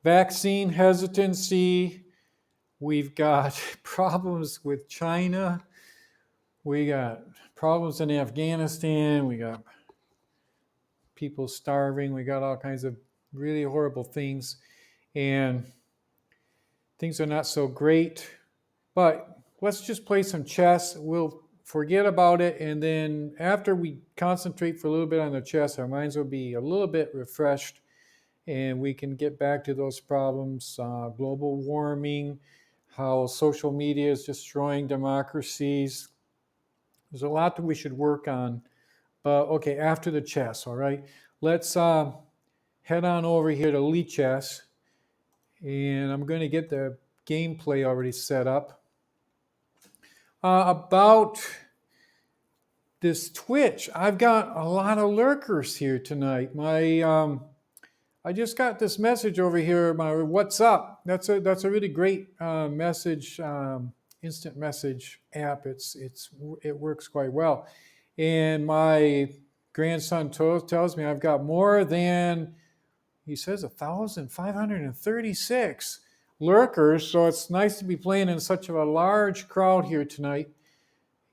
vaccine hesitancy. We've got problems with China. We got problems in Afghanistan. We got people starving. We got all kinds of really horrible things. And things are not so great. But let's just play some chess. We'll forget about it. And then after we concentrate for a little bit on the chess, our minds will be a little bit refreshed. And we can get back to those problems, global warming, how social media is destroying democracies. There's a lot that we should work on. But okay, after the chess, all right? Let's head on over here to Lichess. And I'm going to get the gameplay already set up. About this Twitch, I've got a lot of lurkers here tonight. I just got this message over here. My what's up? That's a really great message, instant message app. It works quite well. And my grandson tells me I've got more than, he says, 1,536 lurkers. So it's nice to be playing in such a large crowd here tonight.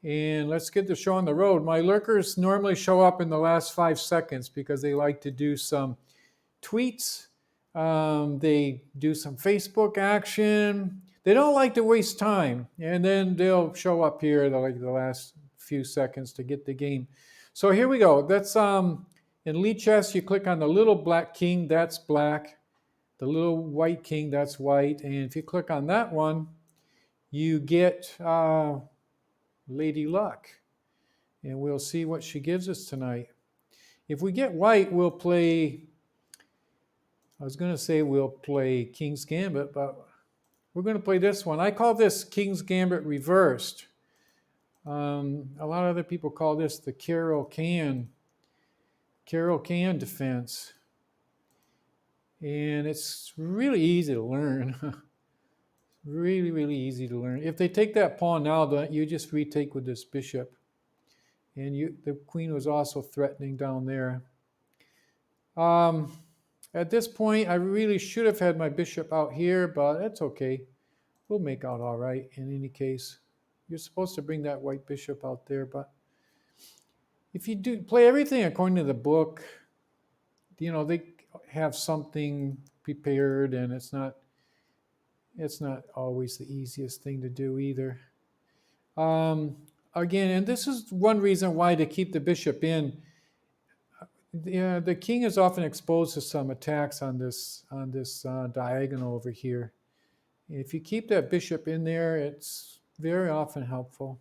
And let's get the show on the road. My lurkers normally show up in the last 5 seconds because they like to do some tweets. They do some Facebook action. They don't like to waste time. And then they'll show up here like the last few seconds to get the game. So here we go. That's in Lichess, you click on the little black king, that's black. The little white king, that's white. And if you click on that one, you get Lady Luck. And we'll see what she gives us tonight. If we get white, we'll play, I was going to say we'll play King's Gambit, but we're going to play this one. I call this King's Gambit reversed. A lot of other people call this the Caro-Kann defense. And it's really easy to learn. Really, really easy to learn. If they take that pawn now, you just retake with this bishop. And the queen was also threatening down there. At this point, I really should have had my bishop out here, but that's okay. We'll make out all right in any case. You're supposed to bring that white bishop out there, but if you do play everything according to the book, they have something prepared, and it's not always the easiest thing to do either. Again, and this is one reason why to keep the bishop in. The king is often exposed to some attacks on this diagonal over here. If you keep that bishop in there, it's very often helpful.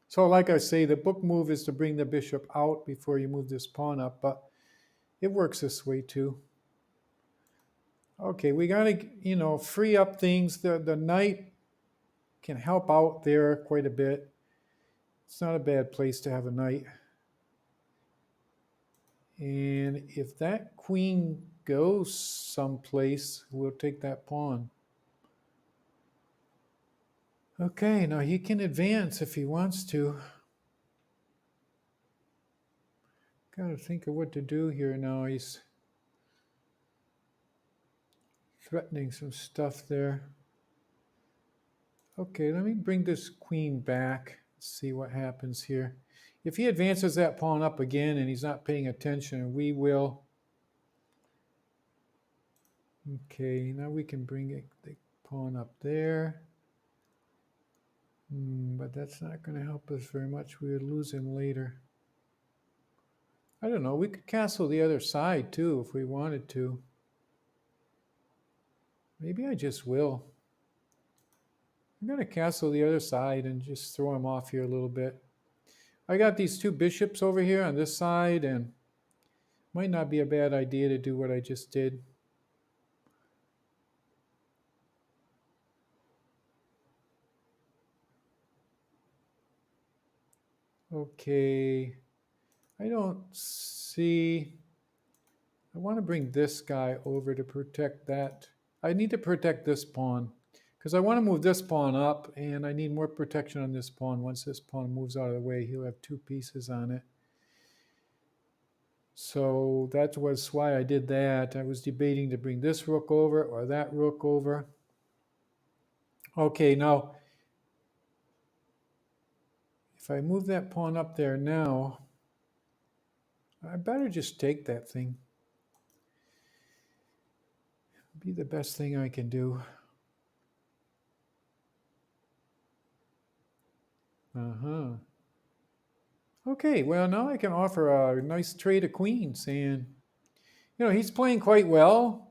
So like I say, the book move is to bring the bishop out before you move this pawn up, but it works this way too. Okay, we got to, free up things. The knight can help out there quite a bit. It's not a bad place to have a knight. And if that queen goes someplace, we'll take that pawn. Okay, now he can advance if he wants to. Got to think of what to do here now. He's threatening some stuff there. Okay, let me bring this queen back. See what happens here. If he advances that pawn up again and he's not paying attention, we will. Okay, now we can bring the pawn up there. But that's not going to help us very much. We would lose him later. I don't know. We could castle the other side too if we wanted to. Maybe I just will. I'm going to castle the other side and just throw him off here a little bit. I got these two bishops over here on this side, and might not be a bad idea to do what I just did. Okay, I don't see, I want to bring this guy over to protect that. I need to protect this pawn because I want to move this pawn up, and I need more protection on this pawn. Once this pawn moves out of the way, he'll have two pieces on it. So that was why I did that. I was debating to bring this rook over or that rook over. Okay, now, if I move that pawn up there now, I better just take that thing. Be the best thing I can do. Okay, well, now I can offer a nice trade of queens. And, he's playing quite well,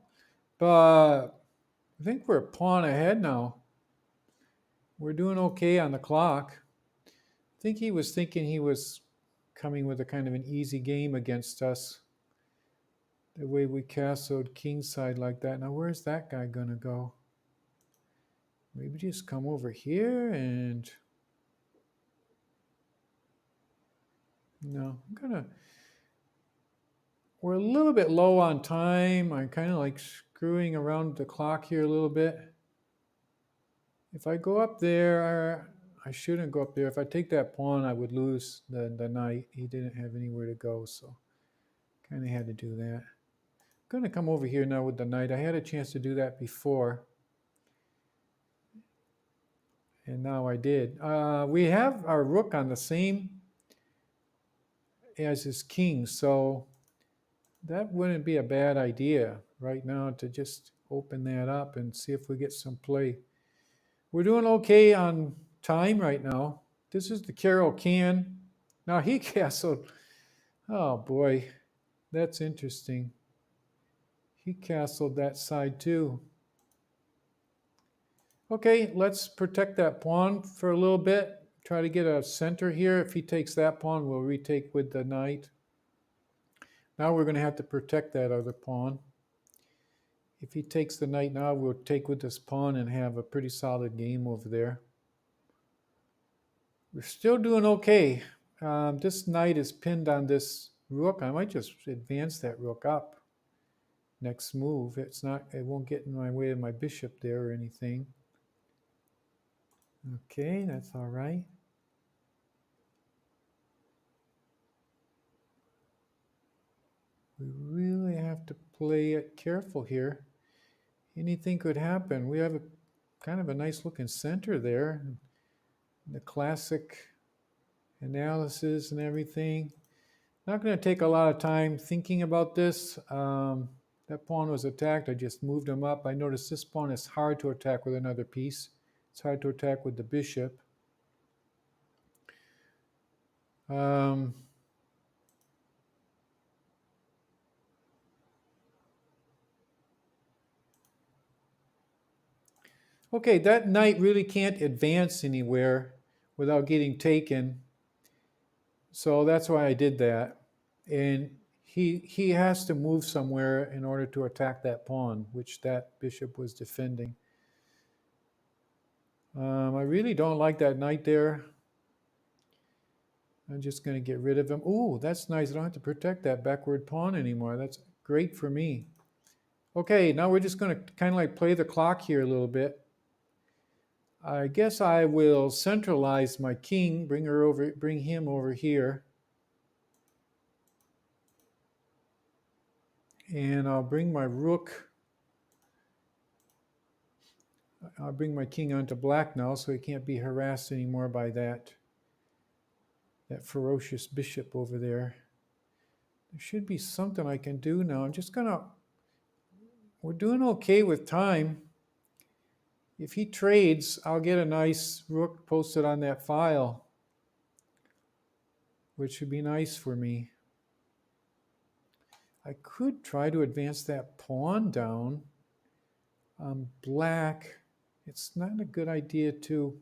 but I think we're a pawn ahead now. We're doing okay on the clock. I think he was thinking he was coming with a kind of an easy game against us. The way we castled kingside like that. Now, where's that guy going to go? Maybe just come over here and... No, we're a little bit low on time. I'm kind of like screwing around the clock here a little bit. If I go up there, I shouldn't go up there. If I take that pawn, I would lose the knight. He didn't have anywhere to go, so kind of had to do that. I'm going to come over here now with the knight. I had a chance to do that before, and now I did. We have our rook on the same as his king, so that wouldn't be a bad idea right now to just open that up and see if we get some play. We're doing okay on time right now. This is the Caro-Kann. Now he castled. Oh boy, that's interesting. He castled that side too. Okay, let's protect that pawn for a little bit. Try to get a center here. If he takes that pawn, we'll retake with the knight. Now we're going to have to protect that other pawn. If he takes the knight now, we'll take with this pawn and have a pretty solid game over there. We're still doing okay. This knight is pinned on this rook. I might just advance that rook up. Next move. It won't get in my way of my bishop there or anything. Okay, that's all right. We really have to play it careful here. Anything could happen. We have a kind of a nice looking center there. The classic analysis and everything. Not going to take a lot of time thinking about this. That pawn was attacked. I just moved him up. I noticed this pawn is hard to attack with another piece. It's hard to attack with the bishop. Okay, that knight really can't advance anywhere without getting taken. So that's why I did that. And he has to move somewhere in order to attack that pawn, which that bishop was defending. I really don't like that knight there. I'm just going to get rid of him. Ooh, that's nice. I don't have to protect that backward pawn anymore. That's great for me. Okay, now we're just going to kind of like play the clock here a little bit. I guess I will centralize my king, bring him over here. And I'll bring my rook. I'll bring my king onto black now so he can't be harassed anymore by that ferocious bishop over there. There should be something I can do now. I'm just gonna, we're doing okay with time. If he trades, I'll get a nice rook posted on that file, which would be nice for me. I could try to advance that pawn down on black. It's not a good idea to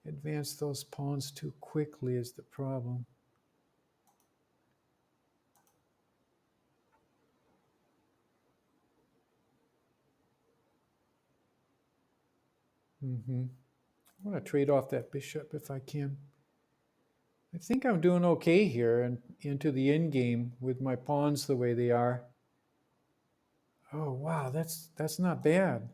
advance those pawns too quickly is the problem. I want to trade off that bishop if I can. I think I'm doing okay here and into the end game with my pawns the way they are. Oh wow, that's not bad.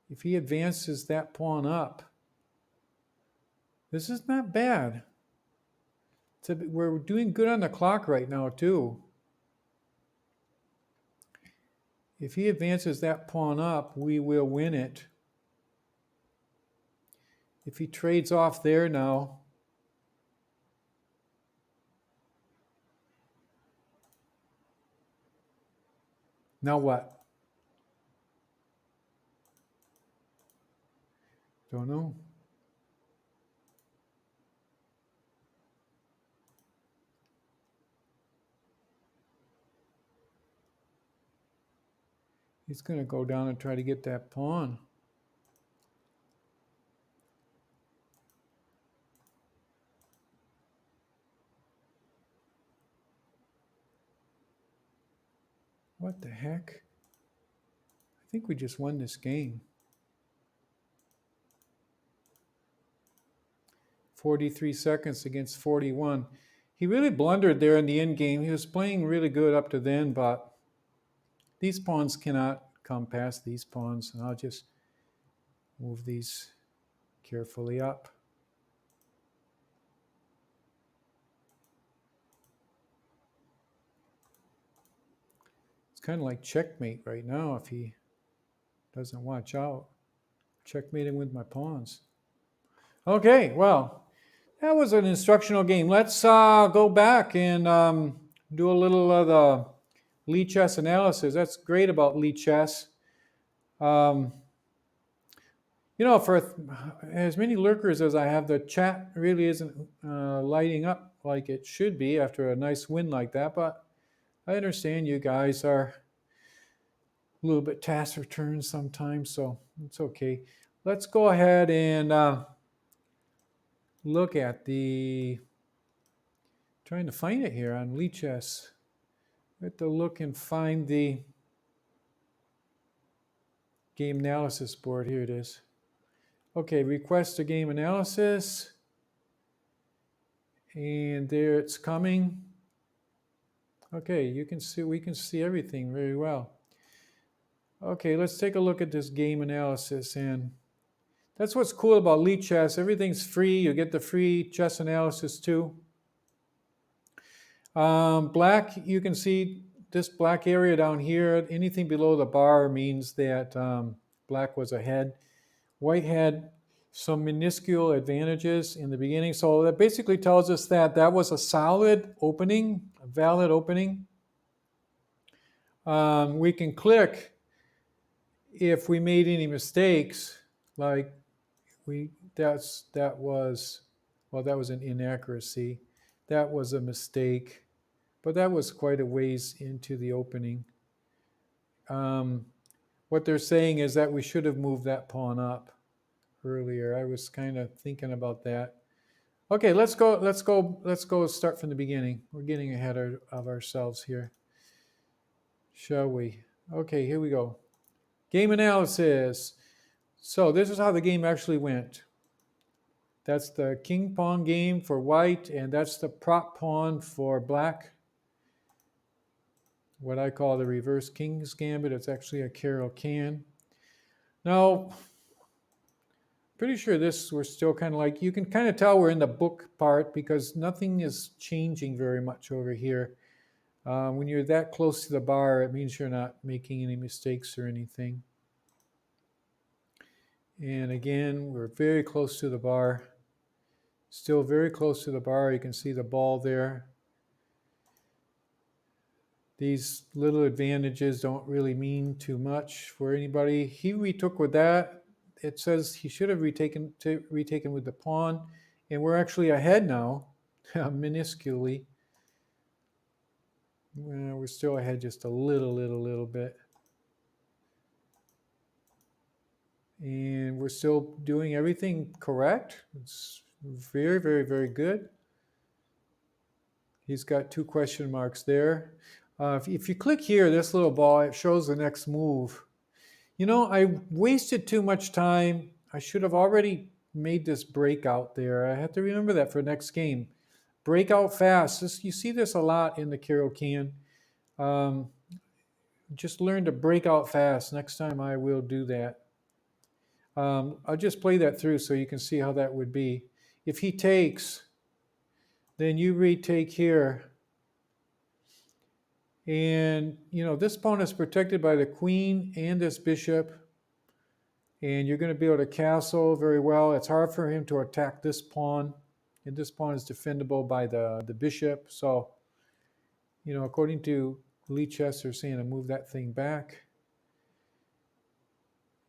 If he advances that pawn up, this is not bad. We're doing good on the clock right now, too. If he advances that pawn up, we will win it. If he trades off there now, now what? Don't know. He's going to go down and try to get that pawn. What the heck? I think we just won this game. 43 seconds against 41. He really blundered there in the end game. He was playing really good up to then, but these pawns cannot come past these pawns. And I'll just move these carefully up. It's kind of like checkmate right now if he doesn't watch out. Checkmating with my pawns. Okay, well, that was an instructional game. Let's go back and do a little of the Lee chess analysis. That's great about Lee chess. You know, for as many lurkers as I have, the chat really isn't lighting up like it should be after a nice win like that. But I understand you guys are a little bit taciturn sometimes, so it's okay. Let's go ahead and look at trying to find it here on Lee chess. I have to look and find the game analysis board. Here it is. Okay, request a game analysis. And there it's coming. Okay, you can see, we can see everything very well. Okay, let's take a look at this game analysis. And that's what's cool about Lee chess. Everything's free. You get the free chess analysis too. Black, you can see this black area down here. Anything below the bar means that black was ahead. White had some minuscule advantages in the beginning. So that basically tells us that that was a solid opening, a valid opening. We can click if we made any mistakes, like that was an inaccuracy. That was a mistake, but that was quite a ways into the opening. What they're saying is that we should have moved that pawn up earlier. I was kind of thinking about that. Okay, let's go start from the beginning. We're getting ahead of ourselves here. Shall we? Okay, here we go. Game analysis. So this is how the game actually went. That's the king pawn game for white, and that's the prop pawn for black. What I call the reverse king's gambit. It's actually a Caro-Kann. Now, pretty sure we're still kind of like, you can kind of tell we're in the book part because nothing is changing very much over here. When you're that close to the bar, it means you're not making any mistakes or anything. And again, we're very close to the bar. Still very close to the bar. You can see the ball there. These little advantages don't really mean too much for anybody. He retook with that. It says he should have retaken with the pawn. And we're actually ahead now, minusculely. We're still ahead just a little bit. And we're still doing everything correct. It's very, very, very good. He's got 2 question marks there. If you click here, this little ball, it shows the next move. You know, I wasted too much time. I should have already made this breakout there. I have to remember that for next game. Breakout fast. You see this a lot in the Caro-Kann. Just learn to break out fast. Next time I will do that. I'll just play that through so you can see how that would be. If he takes, then you retake here. And, this pawn is protected by the queen and this bishop. And you're going to be able to castle very well. It's hard for him to attack this pawn. And this pawn is defendable by the bishop. So, according to Lee Chess, they're saying to move that thing back.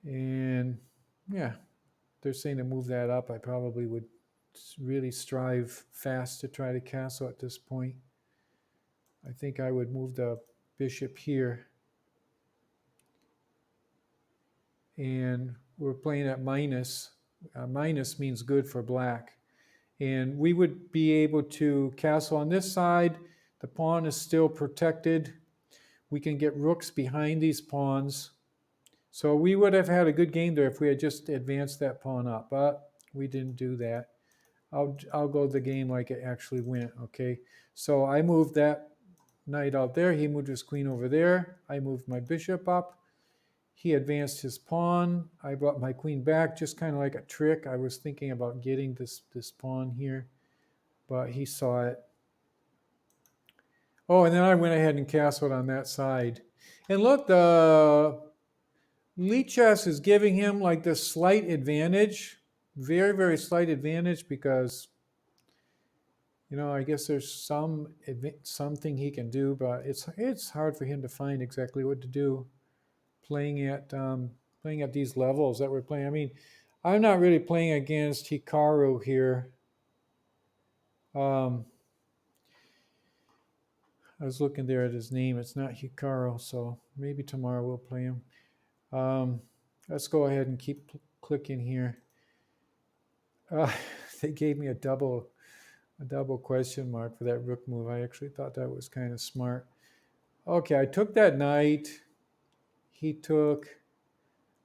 And, yeah, they're saying to move that up. I probably would really strive fast to try to castle at this point. I think I would move the bishop here. And we're playing at minus. Minus means good for black. And we would be able to castle on this side. The pawn is still protected. We can get rooks behind these pawns. So we would have had a good game there if we had just advanced that pawn up, but we didn't do that. I'll go the game like it actually went, okay? So I moved that knight out there. He moved his queen over there. I moved my bishop up. He advanced his pawn. I brought my queen back, just kind of like a trick. I was thinking about getting this pawn here, but he saw it. Oh, and then I went ahead and castled on that side. And look, the Lee Chess is giving him like this slight advantage, very, very slight advantage, because I guess there's something he can do, but it's hard for him to find exactly what to do playing at these levels that we're playing. I mean, I'm not really playing against Hikaru here. I was looking there at his name. It's not Hikaru, so maybe tomorrow we'll play him. Let's go ahead and keep clicking here. They gave me a double question mark for that rook move. I actually thought that was kind of smart. Okay, I took that knight. He took.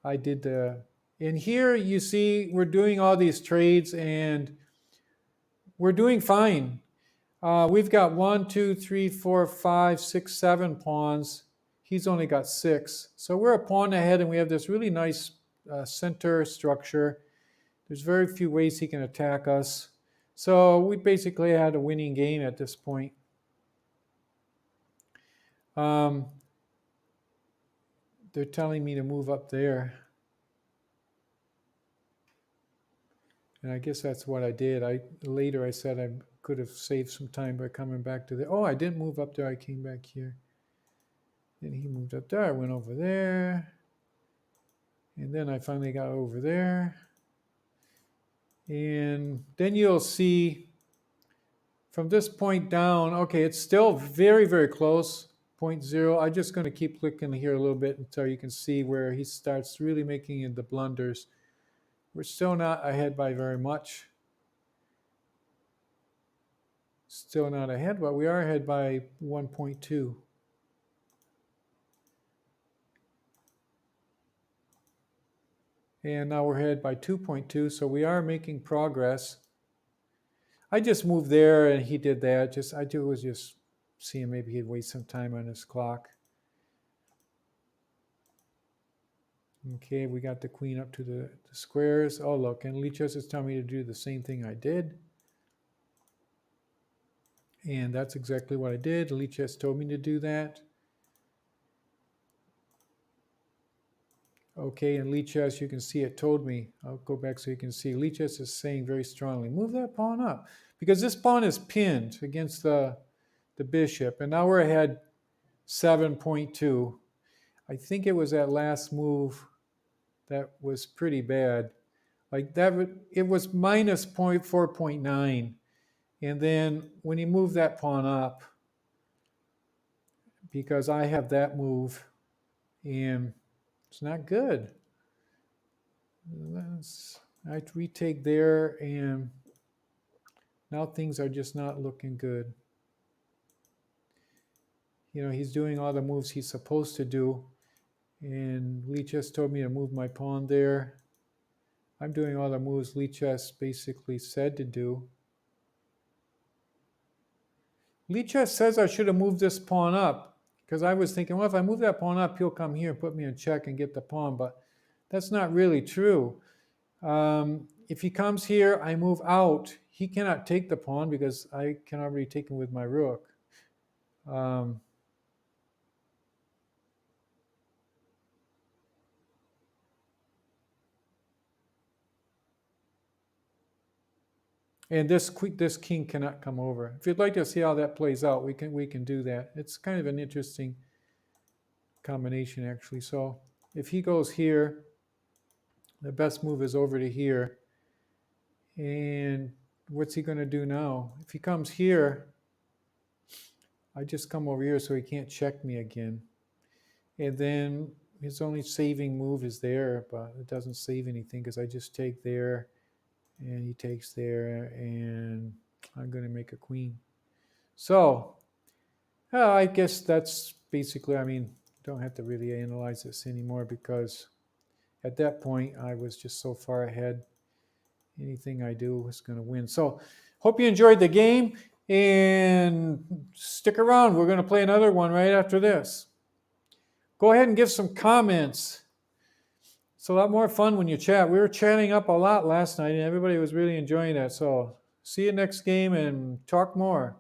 I did and here you see we're doing all these trades and we're doing fine. We've got 1, 2, 3, 4, 5, 6, 7 pawns. He's only got 6. So we're a pawn ahead and we have this really nice center structure. There's very few ways he can attack us. So we basically had a winning game at this point. They're telling me to move up there. And I guess that's what I did. Later I said I could have saved some time by coming back to there. Oh, I didn't move up there. I came back here. Then he moved up there. I went over there. And then I finally got over there. And then you'll see from this point down, okay, it's still very, very close, 0.0. I'm just going to keep clicking here a little bit until you can see where he starts really making the blunders. We're still not ahead by very much. Still not ahead, but we are ahead by 1.2. And now we're ahead by 2.2, so we are making progress. I just moved there and he did that. I was just seeing maybe he'd waste some time on his clock. Okay, we got the queen up to the squares. Oh, look, and Lee Chess is telling me to do the same thing I did. And that's exactly what I did. Lee Chess told me to do that. Okay, and Lee Chess, you can see it told me. I'll go back so you can see. Lee Chess is saying very strongly, move that pawn up. Because this pawn is pinned against the bishop. And now we're ahead 7.2. I think it was that last move that was pretty bad. Like that, it was minus 4.9. And then when you move that pawn up, because I have that move, and it's not good. I retake there, and now things are just not looking good. He's doing all the moves he's supposed to do. And Lee Chess told me to move my pawn there. I'm doing all the moves Lee Chess basically said to do. Lee Chess says I should have moved this pawn up, because I was thinking, well, if I move that pawn up, he'll come here and put me in check and get the pawn, but that's not really true. If he comes here, I move out. he cannot take the pawn because I can already take him with my rook. And this king cannot come over. If you'd like to see how that plays out, we can do that. It's kind of an interesting combination, actually. So if he goes here, the best move is over to here. And what's he going to do now? If he comes here, I just come over here so he can't check me again. And then his only saving move is there, but it doesn't save anything because I just take there, and he takes there, and I'm going to make a queen. So I guess that's basically, I mean, don't have to really analyze this anymore because at that point I was just so far ahead. Anything I do is going to win. So hope you enjoyed the game, and stick around. We're going to play another one right after this. Go ahead and give some comments. It's a lot more fun when you chat. We were chatting up a lot last night, and everybody was really enjoying that. So see you next game and talk more.